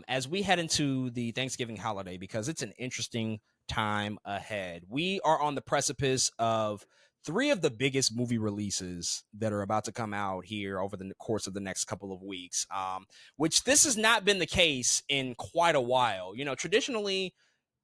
as we head into the Thanksgiving holiday, because it's an interesting time ahead. We are on the precipice of three of the biggest movie releases that are about to come out here over the course of the next couple of weeks, which this has not been the case in quite a while. Traditionally,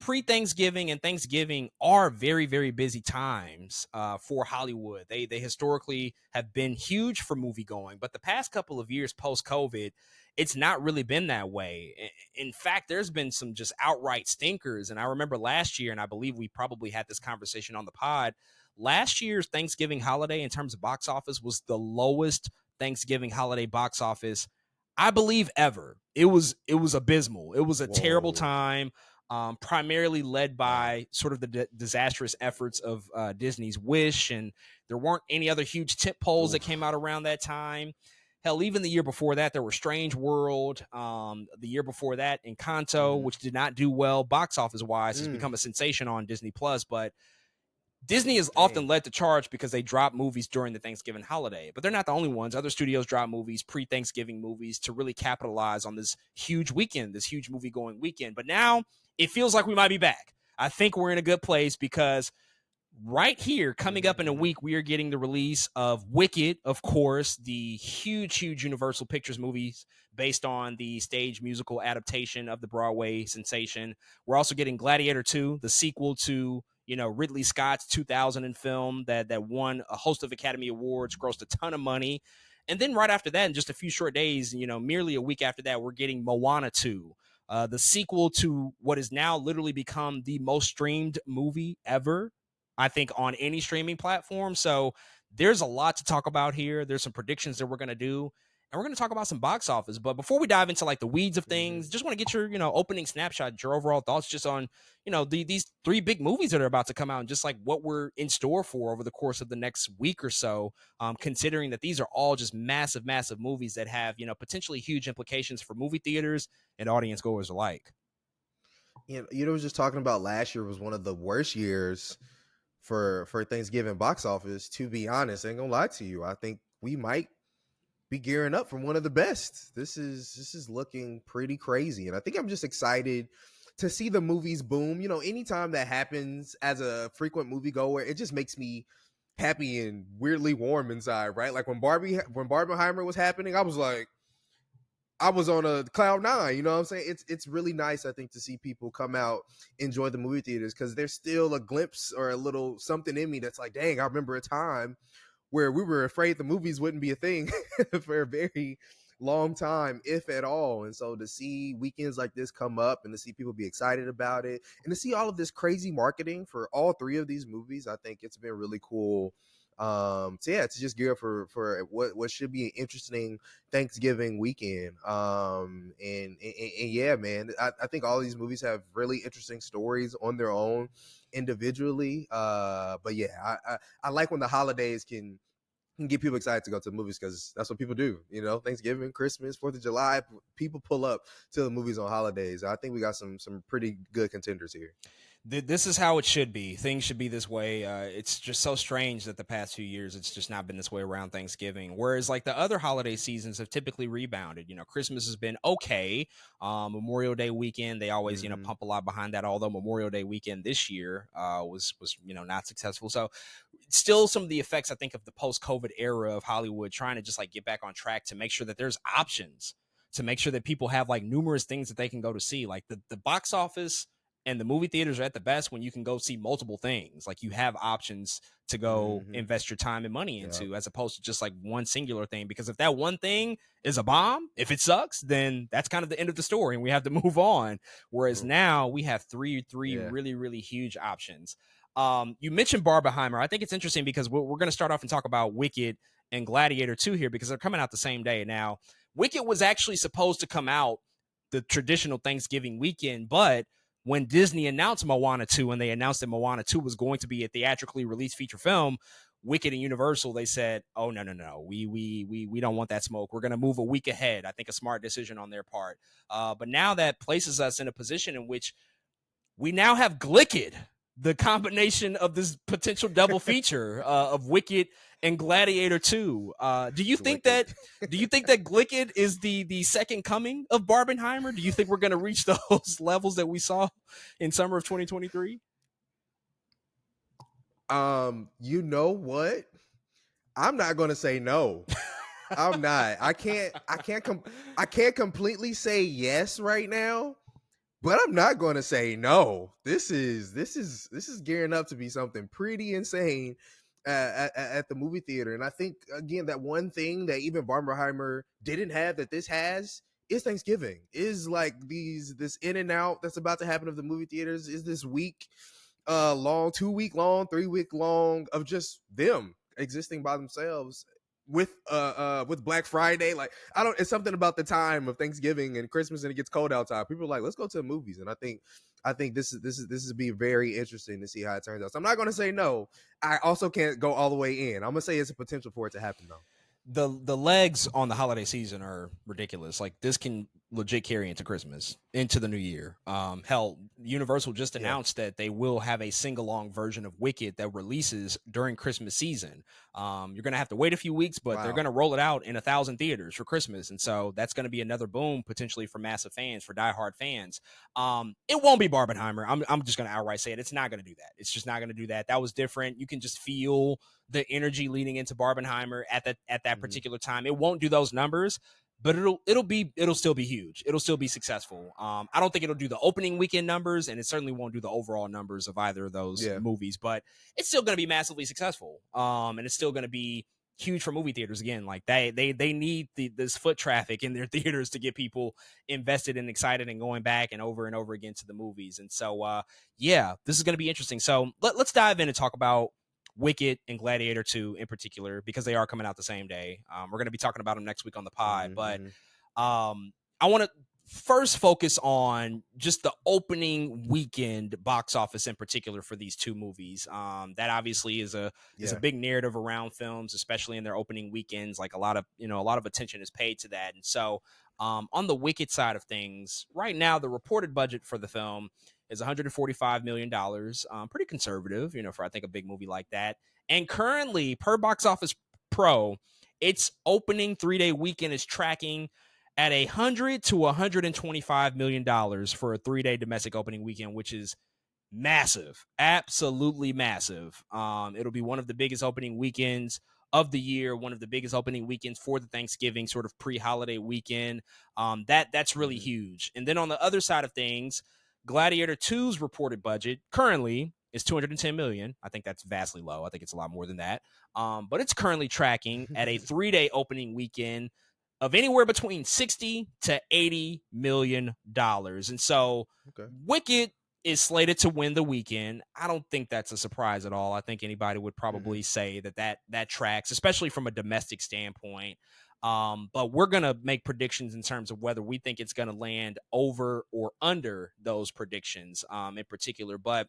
pre-Thanksgiving and Thanksgiving are very, very busy times for Hollywood. They historically have been huge for movie going, but the past couple of years post-COVID, it's not really been that way. In fact, there's been some just outright stinkers. And I remember last year, and I believe we probably had this conversation on the pod, last year's Thanksgiving holiday in terms of box office was the lowest Thanksgiving holiday box office, I believe, ever. It was abysmal. It was a terrible time. Primarily led by sort of the disastrous efforts of Disney's Wish, and there weren't any other huge tent poles that came out around that time. Hell, even the year before that, there were Strange World. The year before that, Encanto, which did not do well box office wise, has become a sensation on Disney Plus. But Disney has often led the charge because they drop movies during the Thanksgiving holiday, but they're not the only ones. Other studios drop movies, pre-Thanksgiving movies, to really capitalize on this huge weekend, this huge movie-going weekend. But now it feels like we might be back. I think we're in a good place because right here, coming up in a week, we are getting the release of Wicked, of course, the huge Universal Pictures movies based on the stage musical adaptation of the Broadway sensation. We're also getting Gladiator 2, the sequel to Ridley Scott's 2000 film that won a host of Academy Awards, grossed a ton of money. And then right after that, in just a few short days, merely a week after that, we're getting Moana 2, the sequel to what has now literally become the most streamed movie ever, I think, on any streaming platform. So there's a lot to talk about here. There's some predictions that we're going to do, and we're going to talk about some box office. But before we dive into like the weeds of things, just want to get your, opening snapshot, your overall thoughts just on, these three big movies that are about to come out and just like what we're in store for over the course of the next week or so, considering that these are all just massive movies that have, potentially huge implications for movie theaters and audience goers alike. Was just talking about last year was one of the worst years for Thanksgiving box office. To be honest, I ain't gonna lie to you, I think we might be gearing up for one of the best. This is looking pretty crazy, and I think I'm just excited to see the movies boom. Anytime that happens as a frequent moviegoer, it just makes me happy and weirdly warm inside, right? Like when Barbenheimer was happening, I was on a cloud nine. You know what I'm saying? It's really nice, I think, to see people come out, enjoy the movie theaters, because there's still a glimpse or a little something in me that's like, dang, I remember a time where we were afraid the movies wouldn't be a thing for a very long time, if at all. And so to see weekends like this come up and to see people be excited about it and to see all of this crazy marketing for all three of these movies, I think it's been really cool. To just gear up for what should be an interesting Thanksgiving weekend. And yeah, man, I think all these movies have really interesting stories on their own individually. But yeah, I like when the holidays can get people excited to go to the movies, because that's what people do. Thanksgiving, Christmas, 4th of July, people pull up to the movies on holidays. I think we got some pretty good contenders here. This is how it should be. Things should be this way. It's just so strange that the past few years, it's just not been this way around Thanksgiving. Whereas like the other holiday seasons have typically rebounded. Christmas has been okay. Memorial Day weekend, they always, pump a lot behind that. Although Memorial Day weekend this year was not successful. So still some of the effects, I think, of the post-COVID era of Hollywood trying to just like get back on track to make sure that there's options, to make sure that people have like numerous things that they can go to see. Like the box office and the movie theaters are at the best when you can go see multiple things. Like you have options to go invest your time and money into, as opposed to just like one singular thing. Because if that one thing is a bomb, if it sucks, then that's kind of the end of the story and we have to move on. Whereas now we have three really, really huge options. You mentioned Barbenheimer. I think it's interesting because we're going to start off and talk about Wicked and Gladiator 2 here, because they're coming out the same day. Now, Wicked was actually supposed to come out the traditional Thanksgiving weekend, but when Disney announced Moana 2 and they announced that Moana 2 was going to be a theatrically released feature film, Wicked and Universal, they said, oh, no. We don't want that smoke. We're going to move a week ahead. I think a smart decision on their part. But now that places us in a position in which we now have Glicked, the combination of this potential double feature of Wicked and Gladiator 2. Do you think Glick it. that Glickett is the second coming of Barbenheimer? Do you think we're going to reach those levels that we saw in summer of 2023? You know what? I'm not gonna say no. I'm not. I can't completely say yes right now, but I'm not going to say no. This is gearing up to be something pretty insane at the movie theater. And I think again that one thing that even Barbenheimer didn't have that this has is Thanksgiving. Is like this in and out that's about to happen of the movie theaters. Is this week long, 2 week long, 3 week long of just them existing by themselves with Black Friday. Like I don't, it's something about the time of Thanksgiving and Christmas and it gets cold outside. People are like, let's go to the movies. And I think this is be very interesting to see how it turns out. So I'm not gonna say no. I also can't go all the way in. I'm gonna say it's a potential for it to happen though. The legs on the holiday season are ridiculous. Like this can legit carry into Christmas, into the new year. Hell, Universal just Yeah. announced that they will have a sing-along version of Wicked that releases during Christmas season. You're gonna have to wait a few weeks, but they're Wow. gonna roll it out in 1,000 theaters for Christmas, and so that's gonna be another boom potentially for massive fans, for diehard fans. It won't be Barbenheimer. I'm just gonna outright say it. It's not gonna do that. It's just not gonna do that. That was different. You can just feel the energy leading into Barbenheimer at that Mhm. particular time. It won't do those numbers, but it'll still be huge. It'll still be successful. I don't think it'll do the opening weekend numbers, and it certainly won't do the overall numbers of either of those Yeah. movies. But it's still going to be massively successful. And it's still going to be huge for movie theaters again. Like they need this foot traffic in their theaters to get people invested and excited and going back and over again to the movies. And so yeah, this is going to be interesting. So let's dive in and talk about Wicked and Gladiator 2 in particular, because they are coming out the same day. We're going to be talking about them next week on the pod, but Mhm. I want to first focus on just the opening weekend box office in particular for these two movies. That obviously is a Yeah. big narrative around films, especially in their opening weekends. Like a lot of attention is paid to that, and so on the Wicked side of things, right now the reported budget for the film is $145 million. Pretty conservative, for I think a big movie like that. And currently, per Box Office Pro, its opening 3-day weekend is tracking at $100 to $125 million for a 3-day domestic opening weekend, which is massive, absolutely massive. It'll be one of the biggest opening weekends of the year, one of the biggest opening weekends for the Thanksgiving sort of pre-holiday weekend. That's really Mhm. huge. And then on the other side of things, Gladiator 2's reported budget currently is 210 million. I think that's vastly low. I think it's a lot more than that. But it's currently tracking at a 3-day opening weekend of anywhere between 60 to 80 million dollars. And so Okay. Wicked is slated to win the weekend. I don't think that's a surprise at all. I think anybody would Mhm. probably say that tracks, especially from a domestic standpoint. But we're gonna make predictions in terms of whether we think it's gonna land over or under those predictions, in particular. But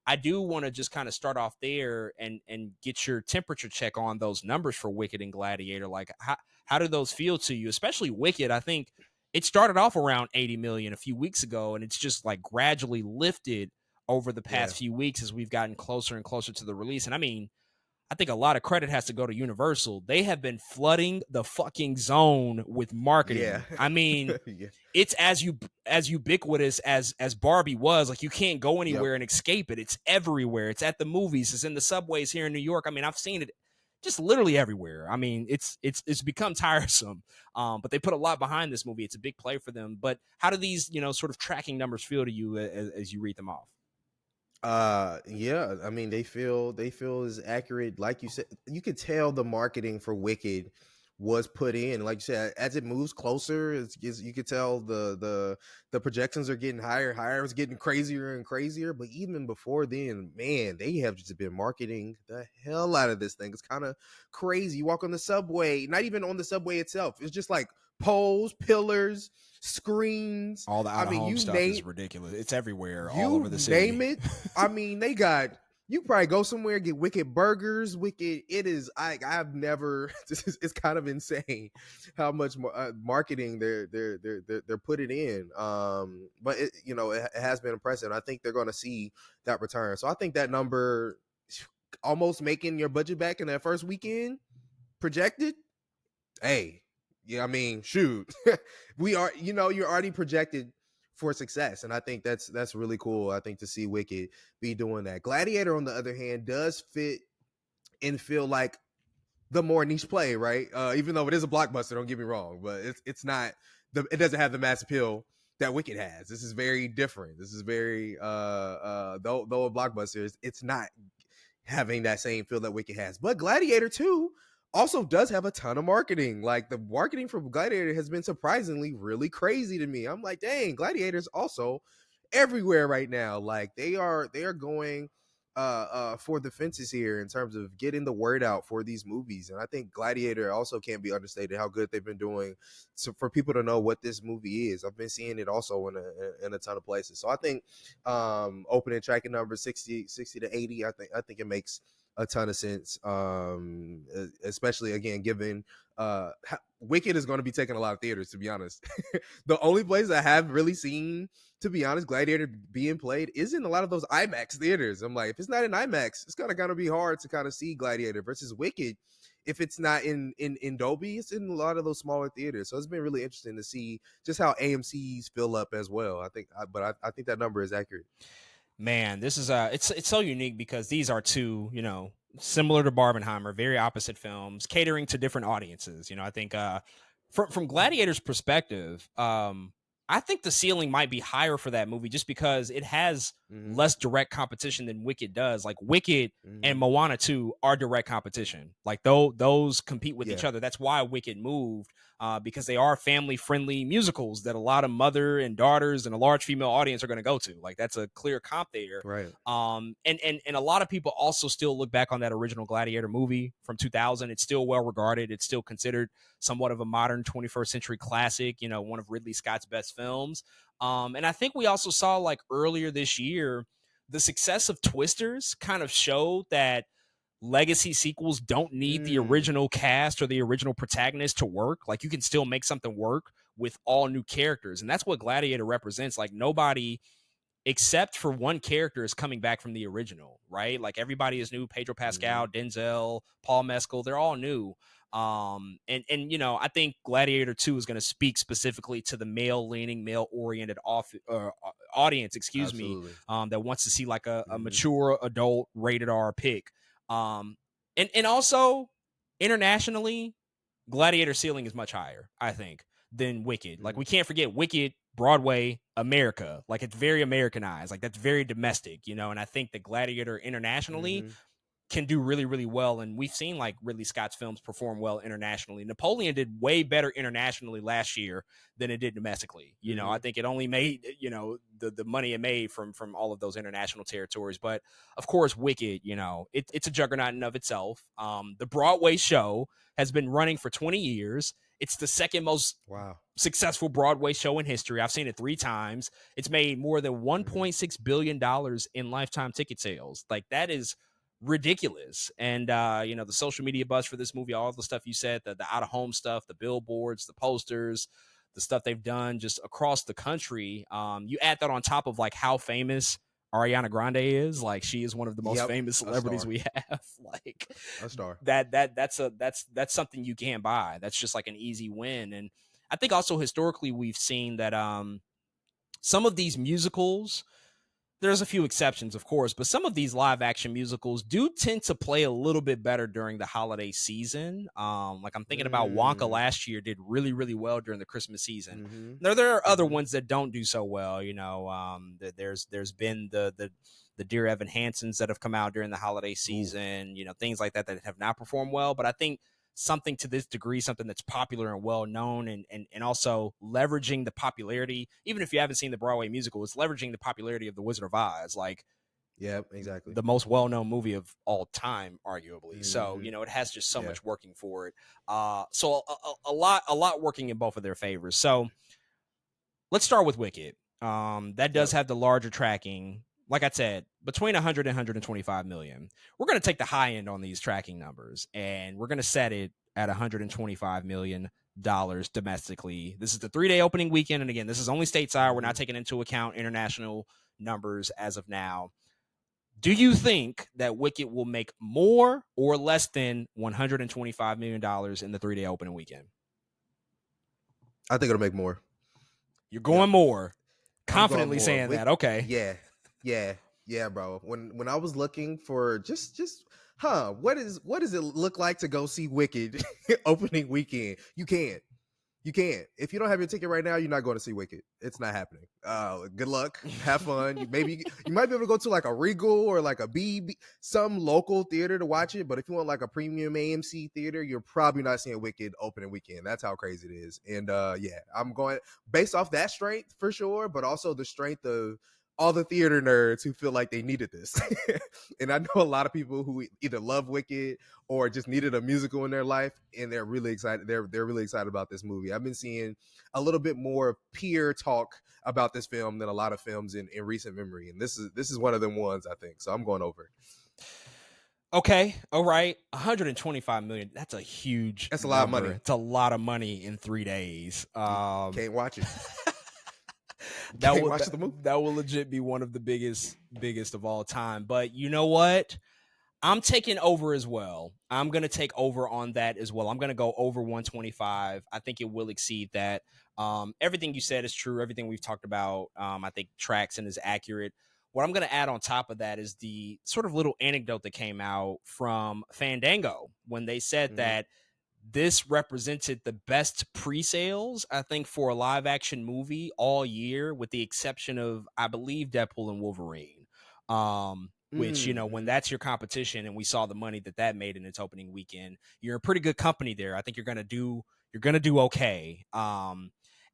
I do want to just kind of start off there and get your temperature check on those numbers for Wicked and Gladiator. Like how do those feel to you? Especially Wicked, I think it started off around 80 million a few weeks ago, and it's just like gradually lifted over the Yeah. past few weeks as we've gotten closer and closer to the release. And I mean, I think a lot of credit has to go to Universal. They have been flooding the fucking zone with Yeah. marketing. I mean, Yeah. it's as ubiquitous as Barbie was. Like you can't go Yep. anywhere and escape it. It's everywhere. It's at the movies. It's in the subways here in New York. I mean, I've seen it just literally everywhere. I mean, it's become tiresome. But they put a lot behind this movie. It's a big play for them. But how do these sort of tracking numbers feel to you as you read them off? Yeah, I mean they feel as accurate. Like you said, you could tell the marketing for Wicked was put in. Like you said, as it moves closer, you could tell the projections are getting higher and higher. It's getting crazier and crazier. But even before then, man, they have just been marketing the hell out of this thing. It's kind of crazy. You walk on the subway, not even on the subway itself. It's just like poles, pillars, screens. All the I out of mean, home stuff is ridiculous. It's everywhere, all you over the name city. it. I mean, they got you probably go somewhere get Wicked burgers. Wicked, it is. I've never. It's kind of insane how much marketing they're putting in. But it has been impressive. I think they're going to see that return. So I think that number, almost making your budget back in that first weekend projected, hey, yeah, I mean, shoot, we are, you're already projected for success, and I think that's really cool. I think to see Wicked be doing that. Gladiator, on the other hand, does fit and feel like the more niche play, right? Even though it is a blockbuster, don't get me wrong, but it's not it doesn't have the mass appeal that Wicked has. This is very different. This is very though a blockbuster, it's not having that same feel that Wicked has. But Gladiator 2 also does have a ton of marketing. Like, the marketing for Gladiator has been surprisingly really crazy to me. I'm like, dang, Gladiator's also everywhere right now. Like, they are going for the fences here in terms of getting the word out for these movies. And I think Gladiator also can't be understated how good they've been doing for people to know what this movie is. I've been seeing it also in a ton of places. So I think opening tracking number 60 to 80, I think it makes a ton of sense, especially again given Wicked is going to be taking a lot of theaters, to be honest. The only place I have really seen, to be honest, Gladiator being played is in a lot of those IMAX theaters. I'm like, if it's not in IMAX, it's kind of going to be hard to kind of see Gladiator versus Wicked. If it's not in Dolby, it's in a lot of those smaller theaters. So it's been really interesting to see just how AMC's fill up as well. I think that number is accurate. Man, this is it's so unique because these are two, similar to Barbenheimer, very opposite films, catering to different audiences. I think from Gladiator's perspective, I think the ceiling might be higher for that movie just because it has less direct competition than Wicked does. Like, Wicked and Moana 2 are direct competition. Like, those compete with each other. That's why Wicked moved, because they are family-friendly musicals that a lot of mother and daughters and a large female audience are going to go to. Like, that's a clear comp there. Right. And a lot of people also still look back on that original Gladiator movie from 2000. It's still well regarded. It's still considered somewhat of a modern 21st century classic, one of Ridley Scott's best films. And I think we also saw, like, earlier this year, the success of Twisters kind of showed that legacy sequels don't need the original cast or the original protagonist to work. Like, you can still make something work with all new characters. And that's what Gladiator represents. Like, nobody except for one character is coming back from the original, right? Like, everybody is new. Pedro Pascal, Denzel, Paul Mescal, they're all new. And I think Gladiator 2 is going to speak specifically to the male-leaning, male-oriented audience, Absolutely. that wants to see like a mature adult rated R pick. And also internationally, Gladiator ceiling is much higher, I think, than Wicked. Like, we can't forget Wicked, Broadway, America. Like, it's very Americanized. Like, that's very domestic, and I think that Gladiator internationally can do really, really well. And we've seen, like, Ridley Scott's films perform well internationally. Napoleon did way better internationally last year than it did domestically. I think it only made, the money it made from all of those international territories. But of course, Wicked, it's a juggernaut in of itself. The Broadway show has been running for 20 years. It's the second most successful Broadway show in history. I've seen it 3 times. It's made more than $1.6 billion in lifetime ticket sales. Like, that is ridiculous. And the social media buzz for this movie, all the stuff you said, the out-of-home stuff, the billboards, the posters, the stuff they've done just across the country. You add that on top of, like, how famous Ariana Grande is. Like, she is one of the most famous celebrities we have. Like, a star. That's something you can't buy. That's just like an easy win. And I think also historically we've seen that some of these musicals, there's a few exceptions, of course, but some of these live action musicals do tend to play a little bit better during the holiday season. Like, I'm thinking about Wonka last year did really, really well during the Christmas season. There are other ones that don't do so well. There's been the Dear Evan Hansons that have come out during the holiday season, things like that have not performed well. But I think something to this degree, something that's popular and well known, and also leveraging the popularity, even if you haven't seen the Broadway musical, it's leveraging the popularity of The Wizard of Oz, like, exactly, the most well-known movie of all time, arguably. So it has just so much working for it. So a lot working in both of their favors. So let's start with Wicked. That does have the larger tracking. Like I said, between 100 and 125 million. We're going to take the high end on these tracking numbers, and we're going to set it at $125 million domestically. This is the 3-day opening weekend. And again, this is only stateside. We're not taking into account international numbers as of now. Do you think that Wicked will make more or less than $125 million in the 3-day opening weekend? I think it'll make more. You're Yep. going more. I'm going Confidently more. saying that. Okay. Yeah, yeah, yeah, bro. When I was looking for what does it look like to go see Wicked opening weekend? You can't. You can't. If you don't have your ticket right now, you're not going to see Wicked. It's not happening. Good luck. Have fun. You might be able to go to like a Regal or like a some local theater to watch it. But if you want like a premium AMC theater, you're probably not seeing Wicked opening weekend. That's how crazy it is. And yeah, I'm going based off that strength for sure, but also the strength of all the theater nerds who feel like they needed this. And I know a lot of people who either love Wicked or just needed a musical in their life, and they're really excited. They're really excited about this movie. I've been seeing a little bit more peer talk about this film than a lot of films in recent memory, and this is one of them ones, I think. So I'm going over. Okay, all right. 125 million. That's a huge That's a lot of number. money. It's a lot of money in 3 days. Can't watch it. that Can't will watch the movie. that will legit be one of the biggest of all time. But you know what? I'm taking over as well. I'm going to take over on that as well. I'm going to go over 125. I think it will exceed that. Everything you said is true. Everything we've talked about, I think tracks and is accurate. What I'm going to add on top of that is the sort of little anecdote that came out from Fandango when they said that this represented the best pre-sales, I think, for a live action movie all year, with the exception of, I believe, Deadpool and Wolverine. Which, when that's your competition, and we saw the money that made in its opening weekend, you're in pretty good company there. I think you're gonna do okay.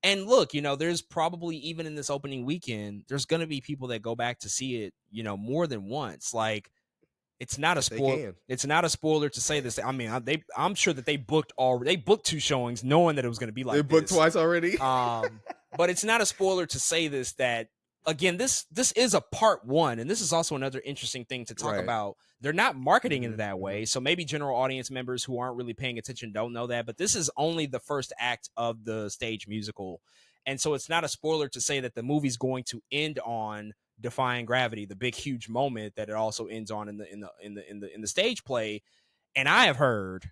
And look, there's probably, even in this opening weekend, there's gonna be people that go back to see it, more than once. Like, it's not a If they spoil. can. It's not a spoiler to say this. I mean, I'm sure that they booked 2 showings, knowing that it was going to be like They booked this. twice already. But it's not a spoiler to say this, that again, this is a part 1, and this is also another interesting thing to talk about. They're not marketing it that way, so maybe general audience members who aren't really paying attention don't know that. But this is only the first act of the stage musical, and so it's not a spoiler to say that the movie's going to end on Defying Gravity, the big huge moment that it also ends on in the stage play. And I have heard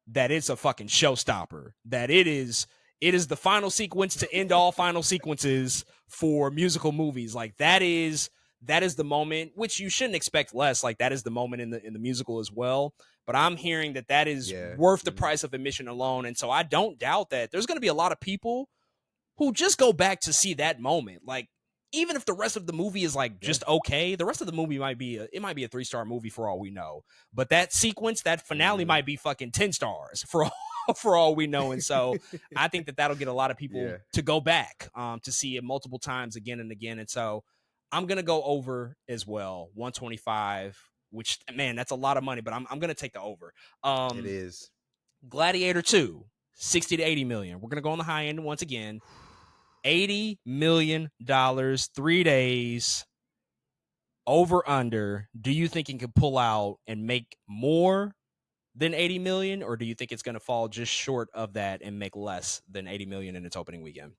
that it's a fucking showstopper, that it is the final sequence to end all final sequences for musical movies. Like, that is the moment, which you shouldn't expect less. Like, that is the moment in the musical as well. But I'm hearing that is worth the price of admission alone. And so I don't doubt that there's going to be a lot of people who just go back to see that moment. Like, even if the rest of the movie is like just okay, the rest of the movie might be a 3-star movie for all we know. But that sequence, that finale, might be fucking 10 stars for all we know. And so I think that'll get a lot of people to go back to see it multiple times again and again. And so I'm gonna go over as well, 125. Which, man, that's a lot of money, but I'm gonna take the over. It is. Gladiator 2, 60 to 80 million. We're gonna go on the high end once again. $80 million, 3 days, over under. Do you think it can pull out and make more than 80 million, or do you think it's going to fall just short of that and make less than 80 million in its opening weekend?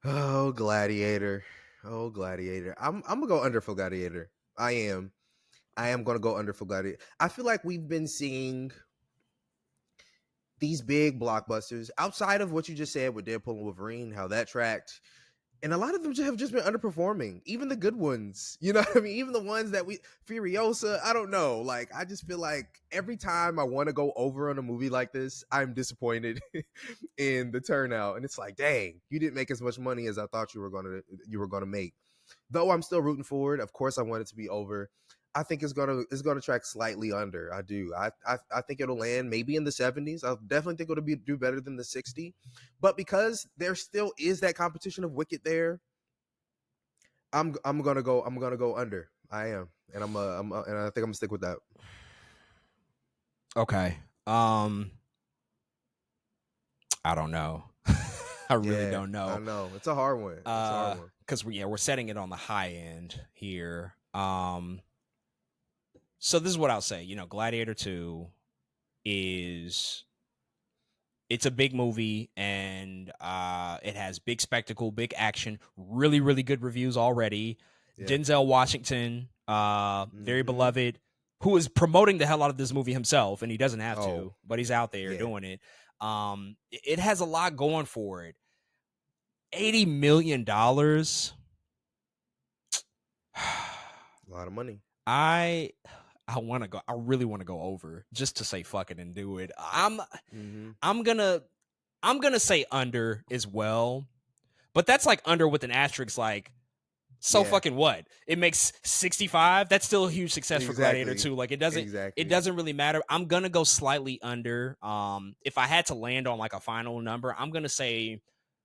Oh, Gladiator. Oh, Gladiator. I'm gonna go under for Gladiator. I am gonna go under for Gladiator. I feel like we've been seeing these big blockbusters outside of what you just said with Deadpool and Wolverine, how that tracked, and a lot of them have just been underperforming. Even the good ones, you know what I mean? Even the ones that Furiosa, I don't know. Like, I just feel like every time I want to go over on a movie like this, I'm disappointed in the turnout, and it's like, dang, you didn't make as much money as I thought you were gonna make. Though I'm still rooting for it. Of course, I want it to be over. I think it's gonna track slightly under. I do. I think it'll land maybe in the 70s. I definitely think it'll do better than the 60. But because there still is that competition of Wicked there, I'm gonna go under. I am, and and I think I'm gonna stick with that. Okay. I don't know. I really don't know. I know it's a hard one. It's a hard one because we're setting it on the high end here. So this is what I'll say. Gladiator 2 it's a big movie, and it has big spectacle, big action, really, really good reviews already. Yeah. Denzel Washington, very Mm-hmm. beloved, who is promoting the hell out of this movie himself, and he doesn't have Oh, to, but he's out there yeah. doing it. It has a lot going for it. $80 million. A lot of money. I want to go. I really want to go over just to say fuck it and do it. Mm-hmm. I'm gonna say under as well, but that's like under with an asterisk. Like, so Yeah. fucking what? It makes 65. That's still a huge success for Gladiator Exactly. 2. Like, it Exactly. doesn't really matter. I'm gonna go slightly under. If I had to land on like a final number, I'm gonna say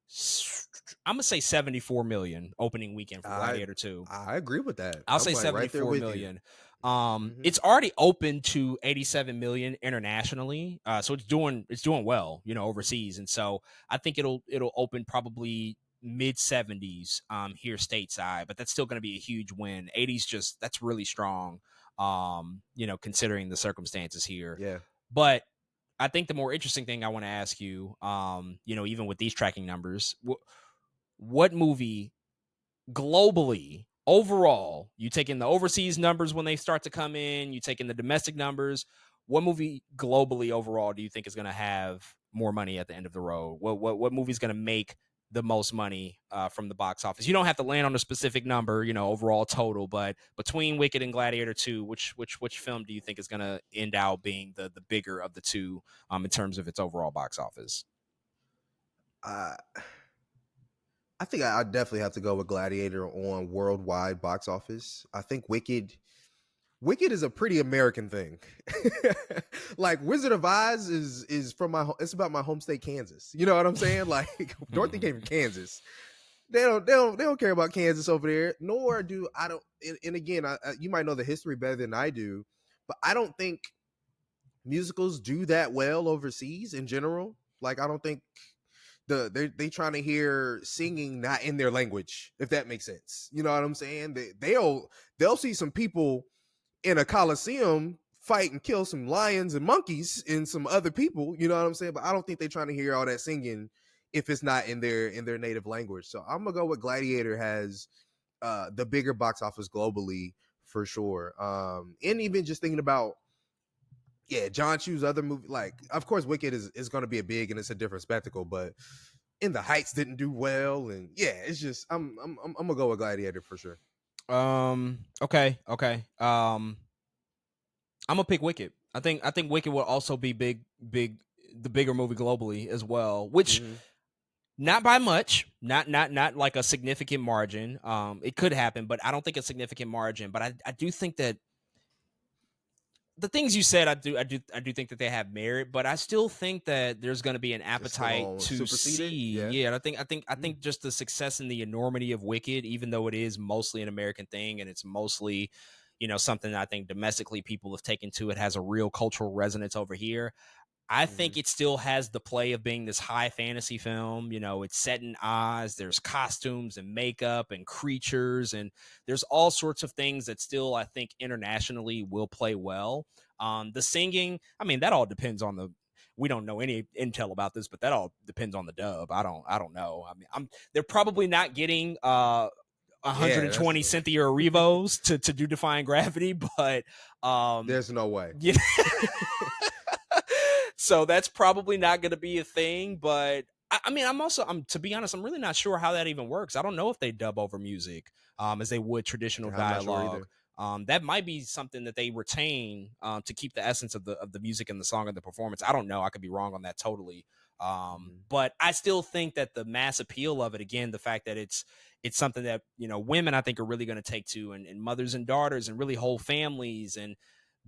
74 million opening weekend for I Gladiator 2. I agree with that. I'll I'm say like right there 74 with you. million. Mm-hmm. It's already open to 87 million internationally. So it's doing well, overseas. And so I think it'll open probably mid 70s here stateside, but that's still going to be a huge win. 80s, that's really strong, considering the circumstances here. Yeah. But I think the more interesting thing I want to ask you, even with these tracking numbers, what movie globally, overall, you take in the overseas numbers when they start to come in, you take in the domestic numbers, what movie globally overall do you think is going to have more money at the end of the road? What movie is going to make the most money from the box office? You don't have to land on a specific number, overall total, but between Wicked and Gladiator 2, which film do you think is going to end out being the bigger of the two in terms of its overall box office? I I think I definitely have to go with Gladiator on worldwide box office. I think Wicked is a pretty American thing. Like Wizard of Oz is from it's about my home state, Kansas. You know what I'm saying? Like Dorothy came from Kansas. They don't care about Kansas over there. Nor do I don't. And again, you might know the history better than I do, but I don't think musicals do that well overseas in general. Like I don't think they trying to hear singing not in their language, if that makes sense. You know what I'm saying? They'll see some people in a coliseum fight and kill some lions and monkeys and some other people. You know what I'm saying? But I don't think they're trying to hear all that singing if it's not in their native language. So I'm gonna go with Gladiator has the bigger box office globally for sure. And even just thinking about John Chu's other movie, like of course Wicked is going to be a big and it's a different spectacle, but In the Heights didn't do well, and it's just I'm gonna go with Gladiator for sure. Okay. I'm gonna pick Wicked. I think Wicked will also be the bigger movie globally as well, which Mm-hmm. not by much, not like a significant margin. It could happen, but I don't think a significant margin. But I do think that the things you said, I do think that they have merit, but I still think that there's going to be an It's still appetite on to supersede it. see. Yeah. Yeah, and I think just the success and the enormity of Wicked, even though it is mostly an American thing and it's mostly, something that I think domestically people have taken to, it has a real cultural resonance over here. I Mm-hmm. think it still has the play of being this high fantasy film. It's set in Oz. There's costumes and makeup and creatures, and there's all sorts of things that still, I think, internationally will play well. The singing, I mean, that all depends on the. We don't know any intel about this, but that all depends on the dub. I don't know. I mean, they're probably not getting Yeah, that's 120 Cynthia Erivos to do Defying Gravity, but there's no way. yeah. So that's probably not going to be a thing. But I mean, I'm to be honest, I'm really not sure how that even works. I don't know if they dub over music as they would traditional I'm not sure dialogue. either. That might be something that they retain to keep the essence of the music and the song and the performance. I don't know. I could be wrong on that totally. Mm-hmm. But I still think that the mass appeal of it, again, the fact that it's something that women I think are really going to take to, and mothers and daughters and really whole families, and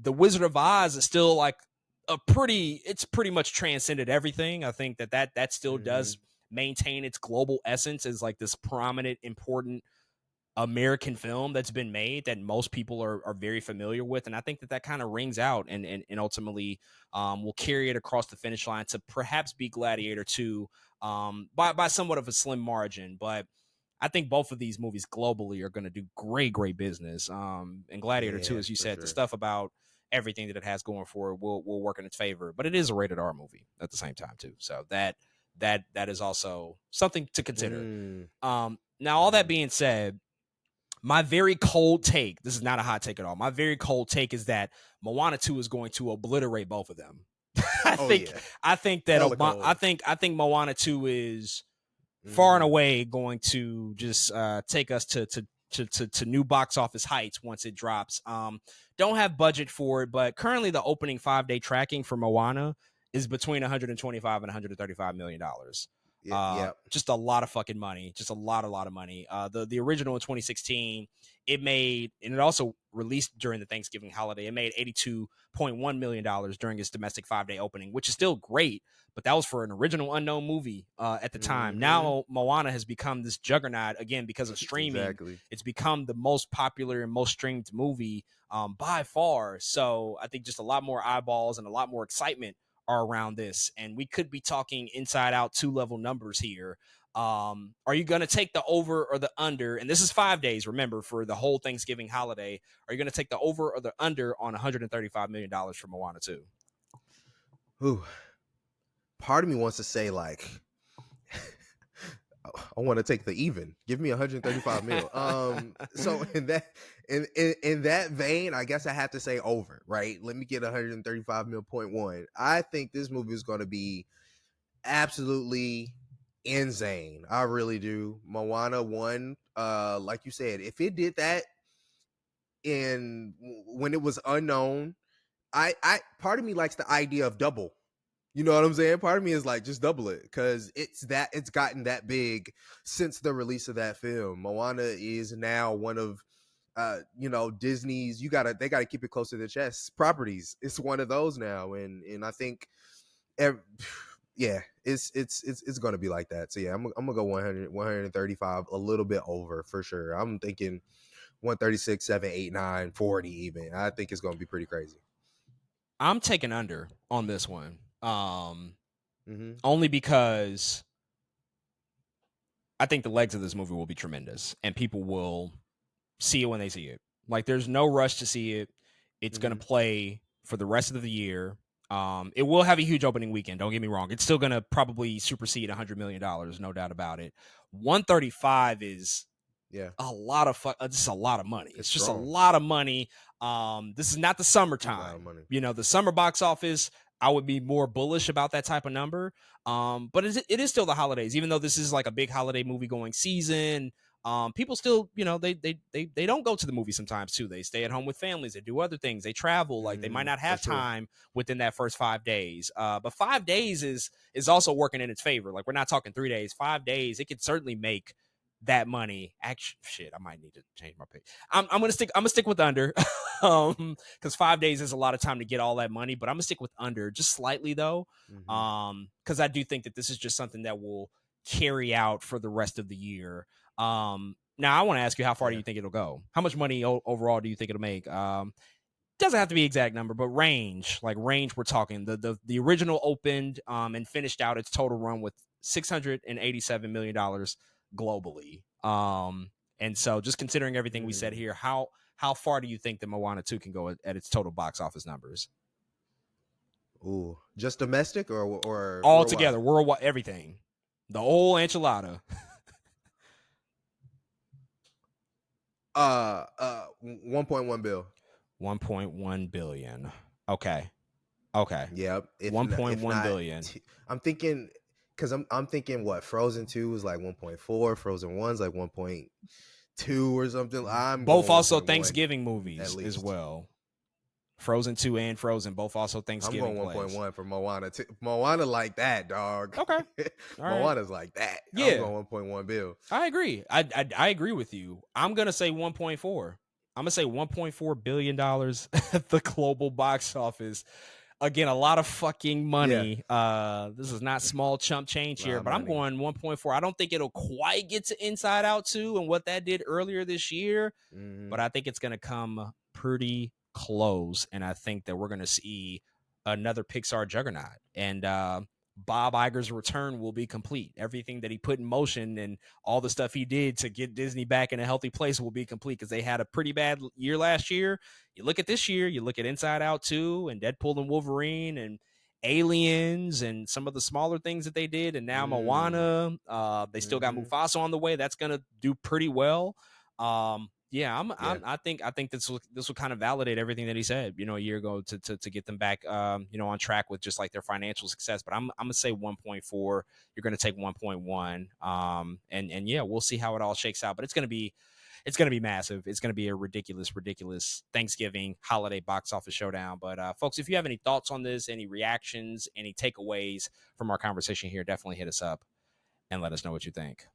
the Wizard of Oz is still like it's pretty much transcended everything. I think that still Mm-hmm. does maintain its global essence as like this prominent, important American film that's been made that most people are very familiar with. And I think that kind of rings out and ultimately will carry it across the finish line to perhaps be Gladiator 2 by somewhat of a slim margin. But I think both of these movies globally are going to do great business. And Gladiator 2, Yeah, as you for said, the sure. stuff about everything that it has going for it will work in its favor. But it is a rated R movie at the same time too. So that is also something to consider. Mm, Now, all that mm-hmm. being said, My very cold take, this is not a hot take at all. My very cold take is that Moana 2 is going to obliterate both of them. I Oh think yeah, I think that hella cold. I think Moana 2 is far and Mm-hmm. away going to just take us to new box office heights once it drops. Don't have budget for it, but currently the opening 5-day tracking for Moana is between 125 and 135 million dollars. Yeah, yeah. Just a lot of fucking money, just a lot of money. The original in 2016, it made, and it also released during the Thanksgiving holiday. It made $82.1 million during its domestic 5-day opening, which is still great, but that was for an original unknown movie at the time. Mm-hmm. Now Moana has become this juggernaut again because of streaming. Exactly. It's become the most popular and most streamed movie by far. So I think just a lot more eyeballs and a lot more excitement are around this, and we could be talking Inside Out 2 level numbers here. Are you going to take the over or the under? And this is 5 days, remember, for the whole Thanksgiving holiday. Are you going to take the over or the under on $135 million for Moana 2? Whew. Part of me wants to say like, I want to take the even. Give me 135 mil. So in that vein, I guess I have to say over, right? Let me get 135 mil point one. I think this movie is going to be absolutely insane. I really do. Moana 1, like you said, if it did that in when it was unknown, I part of me likes the idea of double. You know what I'm saying? Part of me is like, just double it, because it's gotten that big since the release of that film. Moana is now one of Disney's, they gotta keep it close to the chest properties. It's one of those now, and I think yeah, it's gonna be like that. So yeah, I'm gonna go 100 135, a little bit over for sure. I'm thinking 136, 7, 8, 9, 40 even. I think it's gonna be pretty crazy. I'm taking under on this one. Mm-hmm. Only because I think the legs of this movie will be tremendous and people will see it when they see it. Like, there's no rush to see it. It's going Mm-hmm. to play for the rest of the year. It will have a huge opening weekend. Don't get me wrong. It's still going to probably supersede $100 million, no doubt about it. 135 is Yeah, a lot of just a lot of money. it's It's just a strong. lot of money. This is not the A lot of summertime. money. You know, the summer box office, I would be more bullish about that type of number. But it is still the holidays, even though this is like a big holiday movie going season. People still, they don't go to the movie sometimes too. They stay at home with families. They do other things. They travel. Like, they might Mm-hmm. not have That's true. time within that first 5 days. But 5 days is also working in its favor. Like, we're not talking 3 days. 5 days, it could certainly make that money. Actually, shit, I might need to change my pick. I'm gonna stick with under. Because 5 days is a lot of time to get all that money, but I'm gonna stick with under just slightly though. Mm-hmm. Because I do think that this is just something that will carry out for the rest of the year. Now I want to ask you, how far do Yeah. you think it'll go? How much money overall do you think it'll make? Doesn't have to be exact number, but range, like range, we're talking. The original opened and finished out its total run with $687 million globally. And so, just considering everything we said Mm. here, how far do you think the Moana 2 can go at its total box office numbers? Ooh, just domestic or All worldwide? together, worldwide, everything. The whole enchilada. 1.1 bill. 1.1 billion. Okay. Okay. Yep. If 1.1 not, billion. I'm thinking, because I'm thinking what Frozen 2 is like 1.4, Frozen 1's like 1.2 or something. I'm Both going also 1.1 Thanksgiving at movies as least. well. Frozen 2 and Frozen, both also I'm Thanksgiving going plays. 1.1 for Moana. Moana like that, dog. Okay. All right. Moana's like that. I'm Yeah, going 1.1 bill. I agree. I agree with you. I'm going to say 1.4. I'm going to say $1.4 billion at the global box office. Again, a lot of fucking Yeah, money. This is not small chump change a lot here, of but I'm money. going 1.4. I don't think it'll quite get to Inside Out 2 and what that did earlier this year, Mm-hmm. but I think it's going to come pretty close. And I think that we're going to see another Pixar juggernaut. And Bob Iger's return will be complete. Everything that he put in motion and all the stuff he did to get Disney back in a healthy place will be complete, because they had a pretty bad year last year. You look at this year, you look at Inside Out 2 and Deadpool and Wolverine and Aliens and some of the smaller things that they did, and now Moana. They still got Mm-hmm. Mufasa on the way. That's going to do pretty well. Yeah, Yeah. I think this will kind of validate everything that he said, a year ago to get them back, on track with just like their financial success. But I'm gonna say 1.4. You're gonna take 1.1. And yeah, we'll see how it all shakes out. But it's gonna be massive. It's gonna be a ridiculous Thanksgiving holiday box office showdown. But folks, if you have any thoughts on this, any reactions, any takeaways from our conversation here, definitely hit us up and let us know what you think.